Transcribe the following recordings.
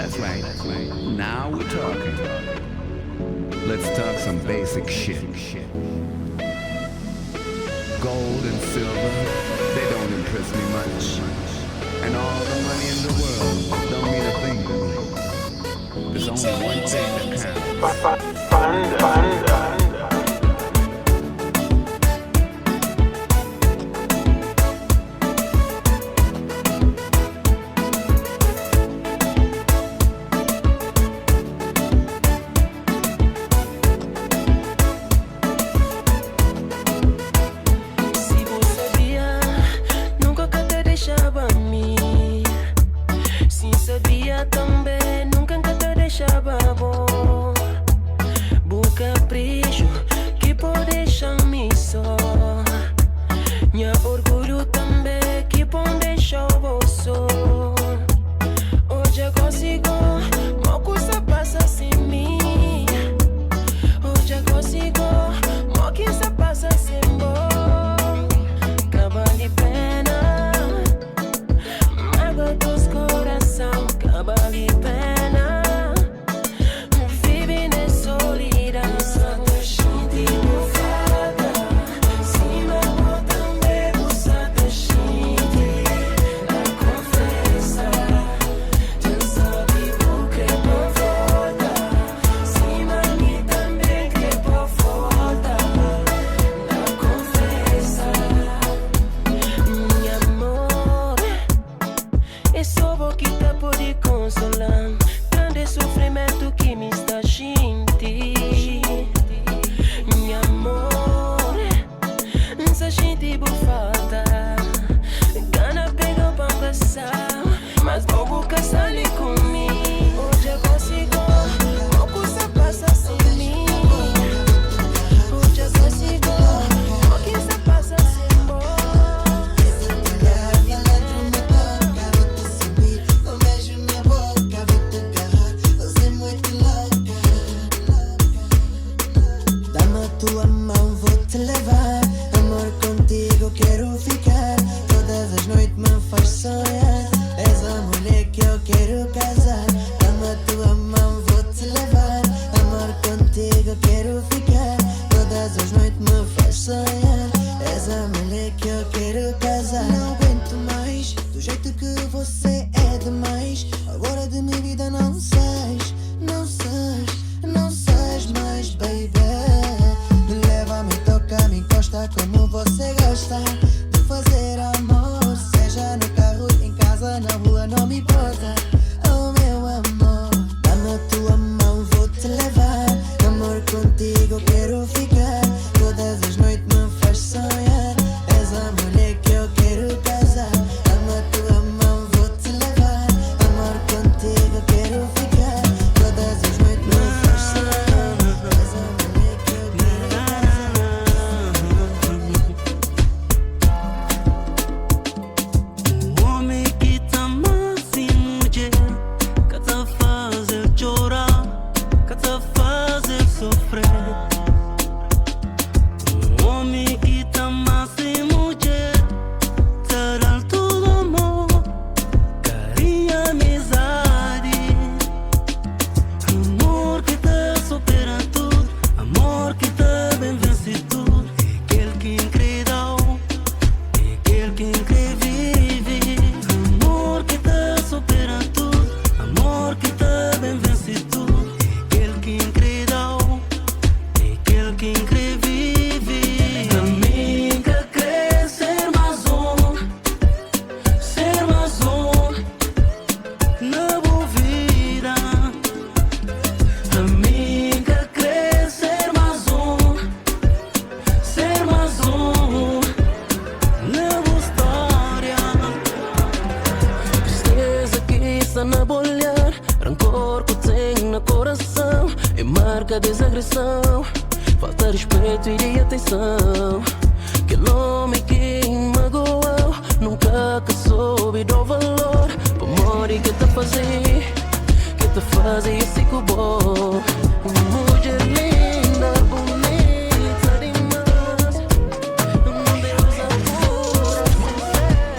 that's right. Now we're talking. Let's talk some basic shit. Gold and silver, they don't impress me much. And all the money in the world don't mean a thing to me. There's only one thing that counts. Desagressão, falta respeito e atenção. Aquele homem que me magoou nunca que soube do valor. Por amor que te fazia esse bom. Mulher linda, bonita demais. Deus apura, sincero.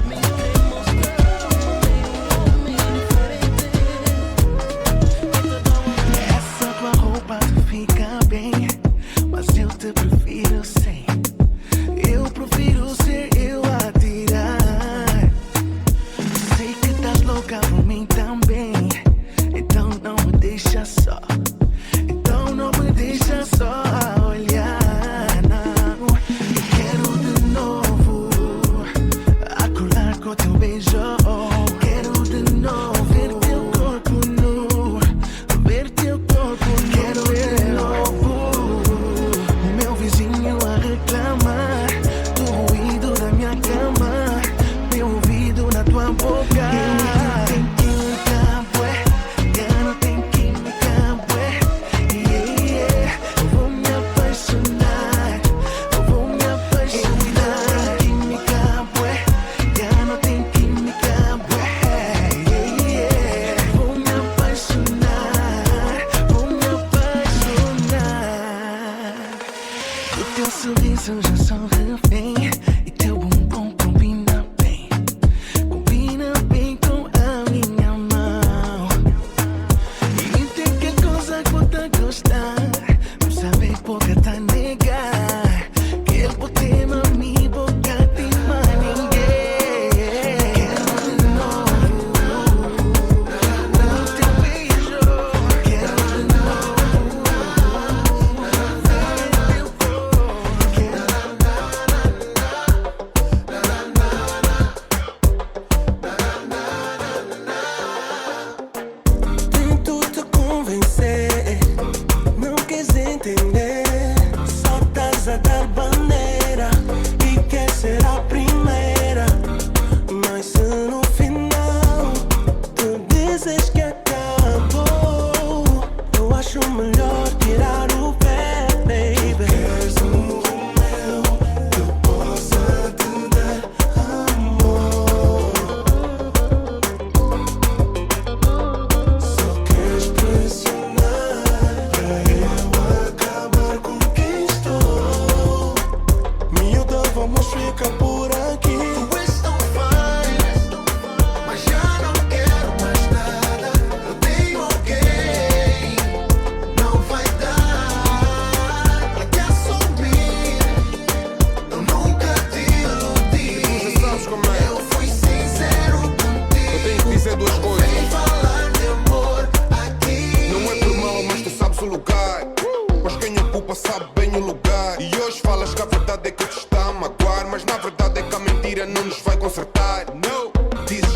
Me quer mostrar.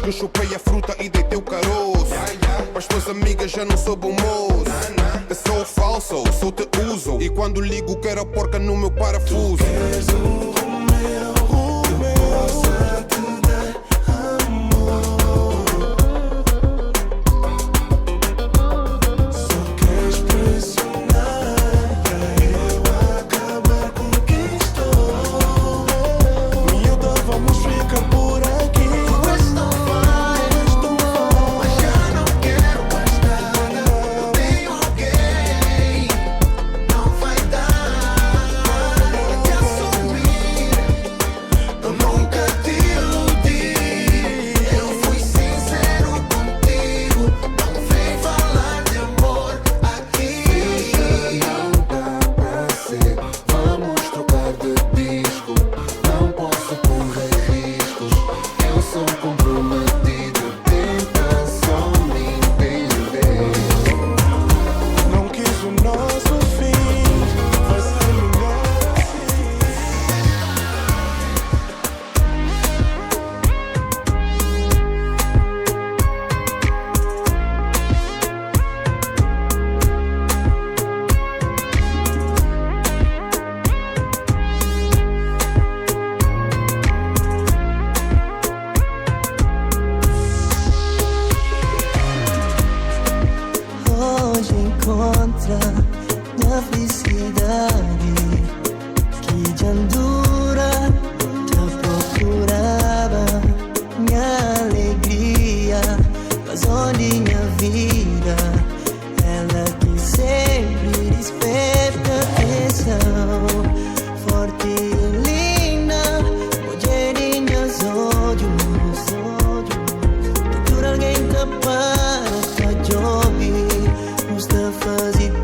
que eu chupei a fruta e deitei o caroço. Para as tuas amigas já não sou bom moço. Eu sou falso, sou te uso. E quando ligo quero a porca no meu parafuso. Tu és o Romeu, possa te dar amor. Só queres pressionar para eu acabar com quem estou. Miúda, vamos ficar por aqui. Minha felicidade que de andura te procurava, minha alegria, razão de minha vida, ela que sempre desperta atenção, forte e linda, mulher em meus olhos, por alguém capaz de ouvir, Mustafa e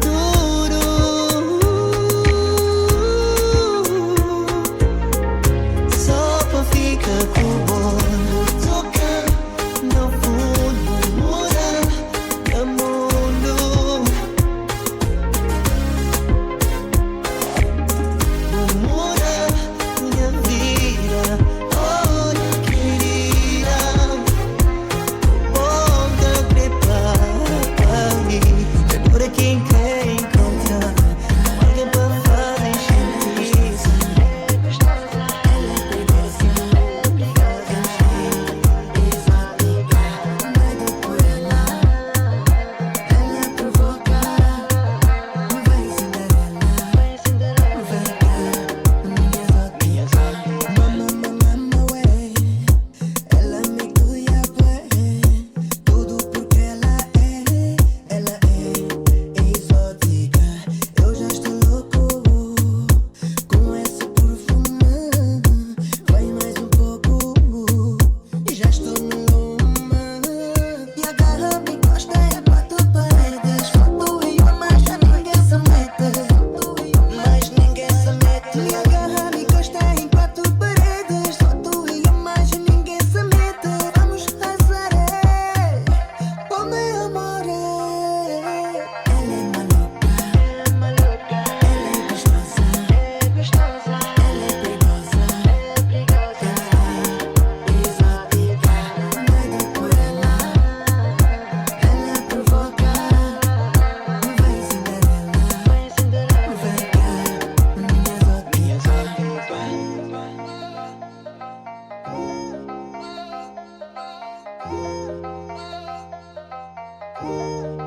Ooh.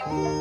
Ooh.